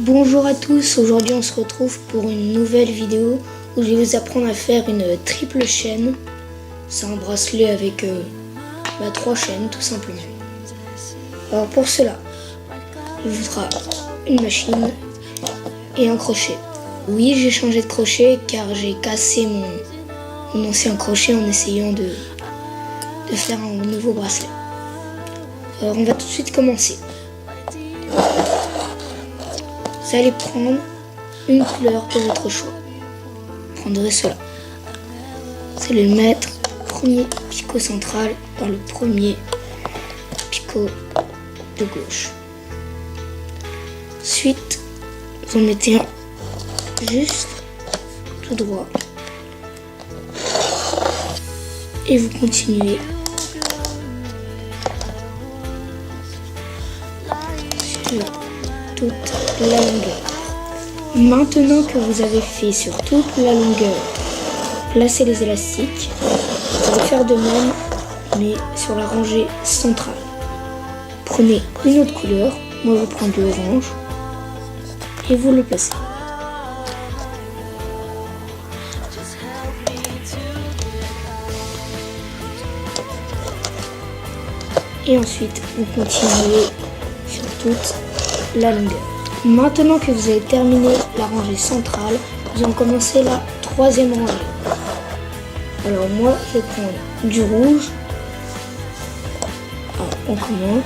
Bonjour à tous, aujourd'hui on se retrouve pour une nouvelle vidéo où je vais vous apprendre à faire une triple chaîne. C'est un bracelet avec 3 chaînes tout simplement. Alors pour cela, il vous faudra une machine et un crochet. Oui, j'ai changé de crochet car j'ai cassé mon ancien crochet en essayant de faire un nouveau bracelet. Alors on va tout de suite commencer. Vous allez prendre une couleur de votre choix. Vous prendrez cela. Vous allez le mettre premier picot central dans le premier picot de gauche. Ensuite, vous en mettez un juste tout droit. Et vous continuez sur toute la longueur. Maintenant que vous avez fait sur toute la longueur, placez les élastiques. Vous allez faire de même, mais sur la rangée centrale. Prenez une autre couleur, moi je prends de l'orange, et vous le placez. Et ensuite, vous continuez sur toute la longueur. Maintenant que vous avez terminé la rangée centrale, vous allez commencer la troisième rangée. Alors moi, je vais prendre du rouge. Alors, on commence.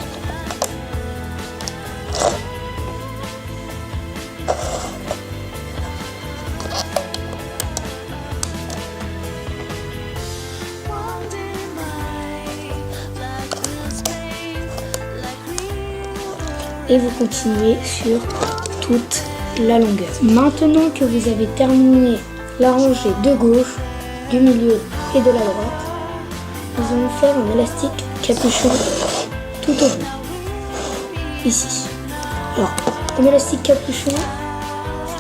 Et vous continuez sur toute la longueur. Maintenant que vous avez terminé la rangée de gauche, du milieu et de la droite, nous allons faire un élastique capuchon tout au bout, ici. Alors, un élastique capuchon,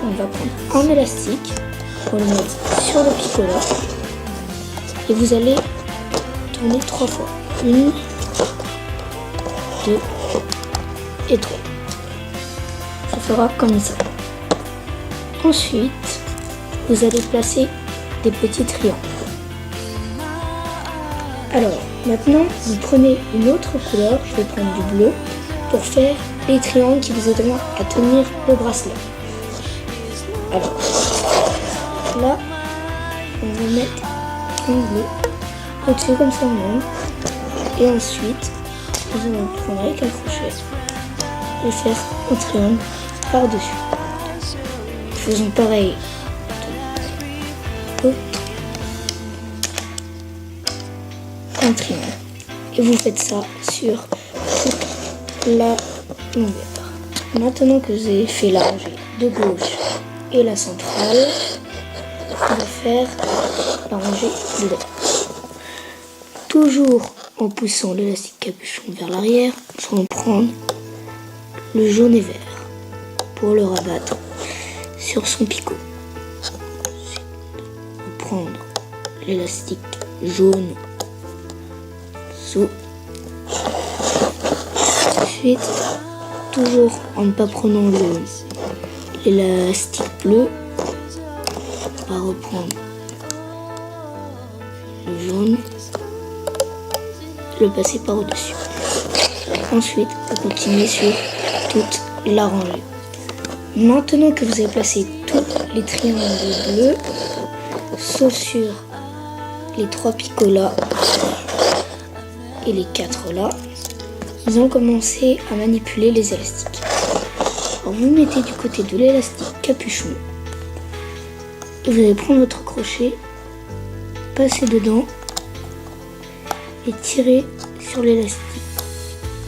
on va prendre un élastique, on le mettre sur le picot là, et vous allez tourner 3 fois. 1, 2 et 3. Ça fera comme ça. Ensuite, vous allez placer des petits triangles. Alors, maintenant, vous prenez une autre couleur, je vais prendre du bleu, pour faire les triangles qui vous aideront à tenir le bracelet. Alors, là, on va mettre un bleu au-dessus comme ça même. Et ensuite, nous allons prendre avec un crochet et faire un triangle par-dessus. Faisons pareil de l'autre. Un triangle. Et vous faites ça sur toute la longueur. Maintenant que vous avez fait la rangée de gauche et la centrale, on va faire la rangée de droite. Toujours en poussant l'élastique capuchon vers l'arrière, nous allons prendre le jaune et vert pour le rabattre sur son picot. Ensuite, prendre l'élastique jaune dessous. Ensuite, toujours en ne pas prenant l'élastique bleu, on va reprendre le jaune, le passer par au-dessus. Ensuite, vous continuez sur toute la rangée. Maintenant que vous avez placé tous les triangles bleus, sauf sur les 3 picots là et les 4 là, nous allons commencer à manipuler les élastiques. Alors vous mettez du côté de l'élastique capuchon et vous allez prendre votre crochet, passer dedans et tirer sur l'élastique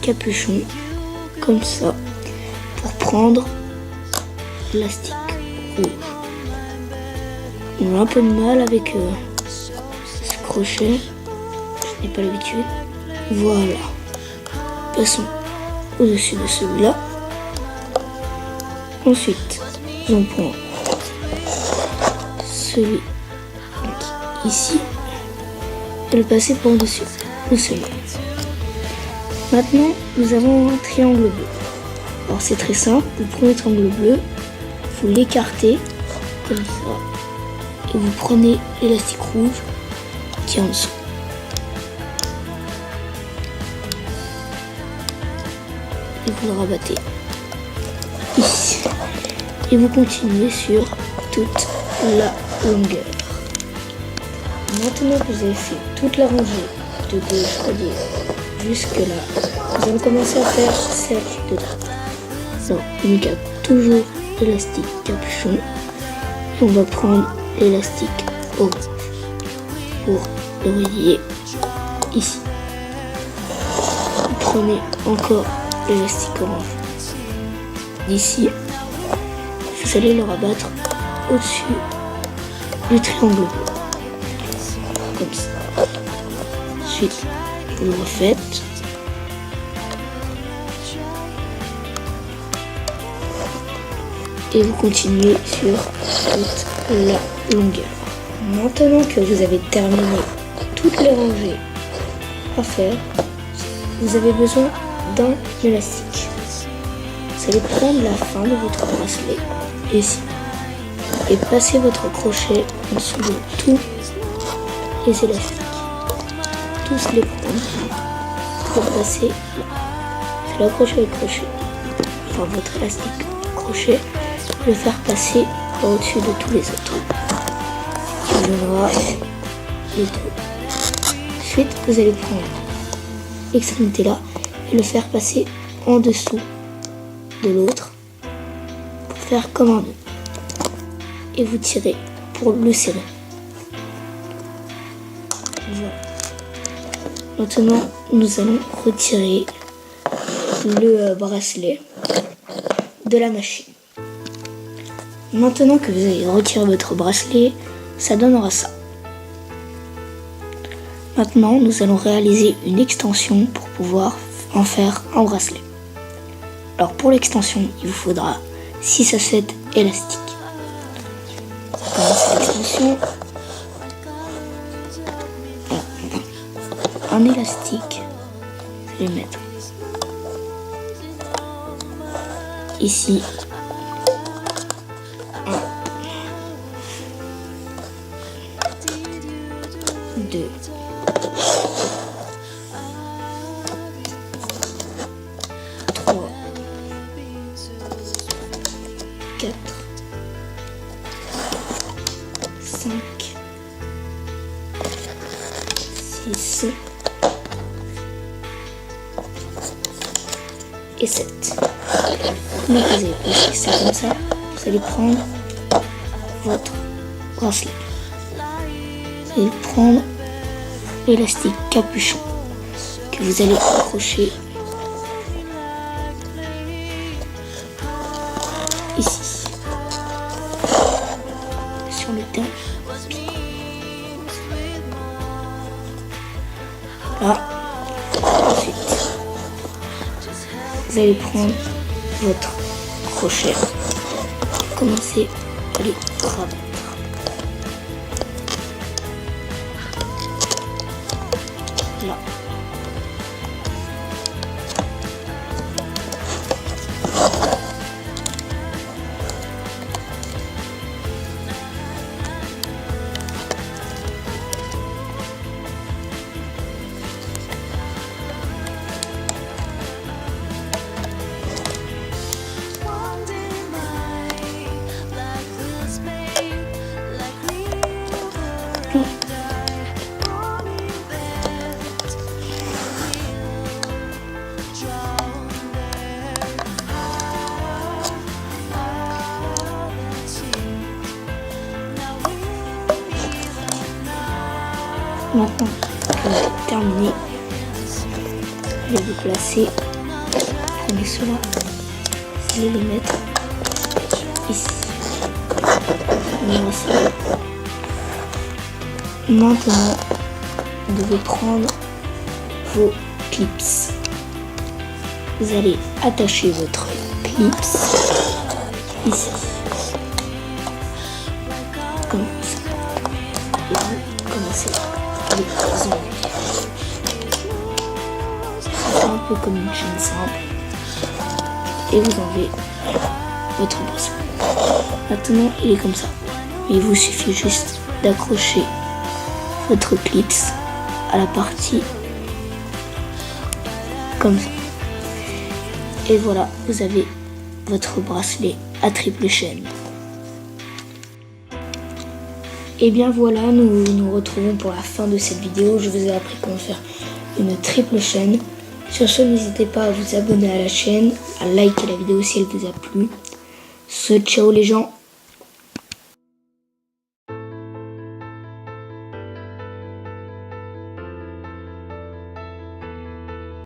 capuchon comme ça pour prendre l'élastique rouge. On a un peu de mal avec ce crochet, je n'ai pas l'habitude. Voilà. Passons au-dessus de celui-là. Ensuite, on prend celui ici et le passer par au-dessus de celui-là. Maintenant, nous avons un triangle bleu. Alors c'est très simple, vous prenez votre angle bleu, vous l'écartez comme ça, et vous prenez l'élastique rouge qui est en dessous. Et vous le rabattez ici. Et vous continuez sur toute la longueur. Maintenant que vous avez fait toute la rangée de gauche à droite jusque là, vous allez commencer à faire celle de droite. Donc, on garde toujours l'élastique capuchon. Et on va prendre l'élastique orange pour le relier ici. Vous prenez encore l'élastique orange d'ici. Vous allez le rabattre au-dessus du triangle bleu. Comme ça. Ensuite, vous le refaites. Et vous continuez sur toute la longueur. Maintenant que vous avez terminé toutes les rangées à faire, vous avez besoin d'un élastique. Vous allez prendre la fin de votre bracelet ici et passer votre crochet en dessous de tous les élastiques. Tous les prendre pour passer là. C'est l'accrocher avec crochet. Enfin votre élastique crochet, le faire passer au-dessus de tous les autres. Qui donnera les deux. Ensuite, vous allez prendre l'extrémité là et le faire passer en dessous de l'autre pour faire comme un nœud. Et vous tirez pour le serrer. Voilà. Maintenant, nous allons retirer le bracelet de la machine. Maintenant que vous avez retiré votre bracelet, ça donnera ça. Maintenant, nous allons réaliser une extension pour pouvoir en faire un bracelet. Alors pour l'extension, il vous faudra 6 à 7 élastiques. On commence l'extension. Un élastique, je vais le mettre ici. 2, 3, 4, 5, 6 et 7. Vous avez placé ça comme ça, vous allez prendre votre bracelet. Vous allez prendre l'élastique capuchon que vous allez accrocher ici sur le terme picot. Là, ensuite, vous allez prendre votre crochet et commencer à les rabattre. Là. Maintenant que vous avez terminé, je vais vous placer, prenez cela, vous allez les mettre ici. Maintenant, vous devez prendre vos clips. Vous allez attacher votre clips ici, comme ça. Et vous commencez à les enlever. C'est un peu comme une chaîne simple. et vous enlevez votre bracelet. Maintenant, il est comme ça. Il vous suffit juste d'accrocher votre clips à la partie comme ça. Et voilà, vous avez votre bracelet à triple chaîne. Et bien voilà, nous nous retrouvons pour la fin de cette vidéo. Je vous ai appris comment faire une triple chaîne. Sur ce, n'hésitez pas à vous abonner à la chaîne, à liker la vidéo si elle vous a plu. Ciao les gens!